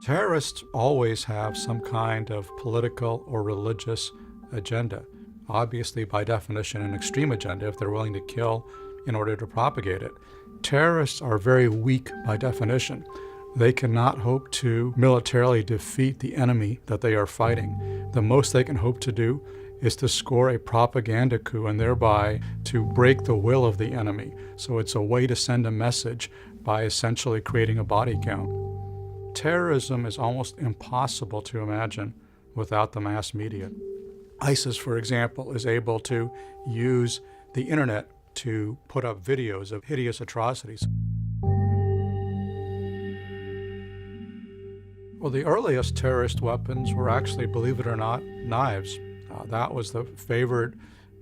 Terrorists always have some kind of political or religious agenda. Obviously, by definition, an extreme agenda if they're willing to kill in order to propagate it. Terrorists are very weak by definition. They cannot hope to militarily defeat the enemy that they are fighting. The most they can hope to do is to score a propaganda coup and thereby to break the will of the enemy. So it's a way to send a message by essentially creating a body count. Terrorism is almost impossible to imagine without the mass media. ISIS, for example, is able to use the internet to put up videos of hideous atrocities. Well, the earliest terrorist weapons were actually, believe it or not, knives. That was the favorite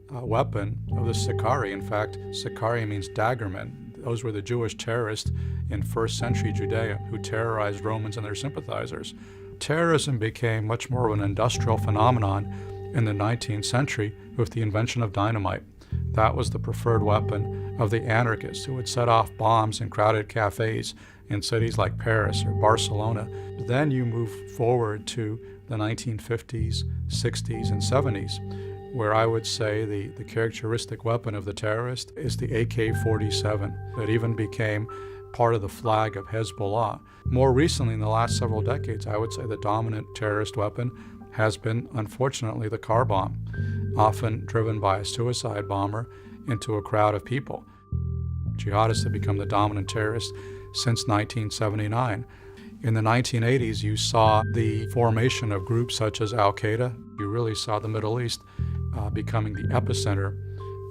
weapon of the Sicarii. In fact, Sicarii means daggermen. Those were the Jewish terrorists in first century Judea who terrorized Romans and their sympathizers. Terrorism became much more of an industrial phenomenon in the 19th century with the invention of dynamite. That was the preferred weapon of the anarchists who would set off bombs in crowded cafes in cities like Paris or Barcelona. Then you move forward to the 1950s, 60s, and 70s, where I would say the characteristic weapon of the terrorist is the AK-47 that even became part of the flag of Hezbollah. More recently, in the last several decades, I would say the dominant terrorist weapon has been, unfortunately, the car bomb, often driven by a suicide bomber into a crowd of people. Jihadists have become the dominant terrorists since 1979. In the 1980s, you saw the formation of groups such as Al-Qaeda. You really saw the Middle East becoming the epicenter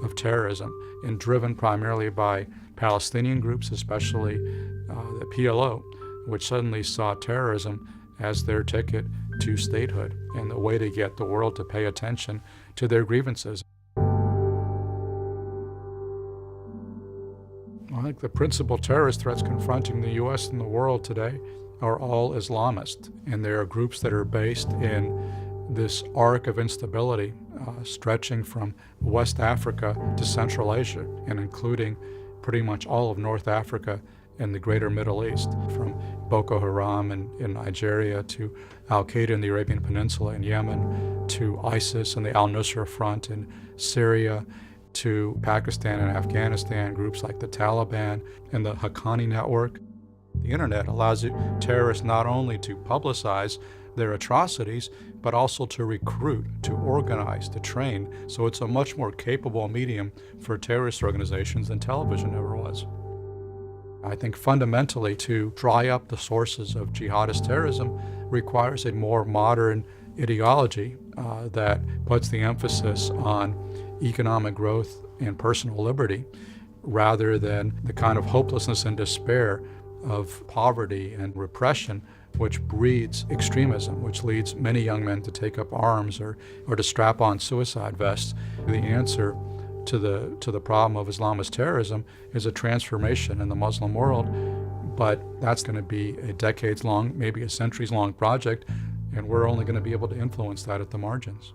of terrorism, and driven primarily by Palestinian groups, especially the PLO, which suddenly saw terrorism as their ticket to statehood and the way to get the world to pay attention to their grievances. I think the principal terrorist threats confronting the U.S. and the world today are all Islamist, and they are groups that are based in this arc of instability stretching from West Africa to Central Asia and including pretty much all of North Africa and the greater Middle East, from Boko Haram in Nigeria to Al-Qaeda in the Arabian Peninsula and Yemen to ISIS and the al-Nusra Front in Syria to Pakistan and Afghanistan, groups like the Taliban and the Haqqani network. The internet allows terrorists not only to publicize their atrocities, but also to recruit, to organize, to train. So it's a much more capable medium for terrorist organizations than television ever was. I think fundamentally to dry up the sources of jihadist terrorism requires a more modern ideology that puts the emphasis on economic growth and personal liberty rather than the kind of hopelessness and despair of poverty and repression which breeds extremism, which leads many young men to take up arms or to strap on suicide vests. The answer to the problem of Islamist terrorism is a transformation in the Muslim world, but that's going to be a decades-long, maybe a centuries-long project, and we're only going to be able to influence that at the margins.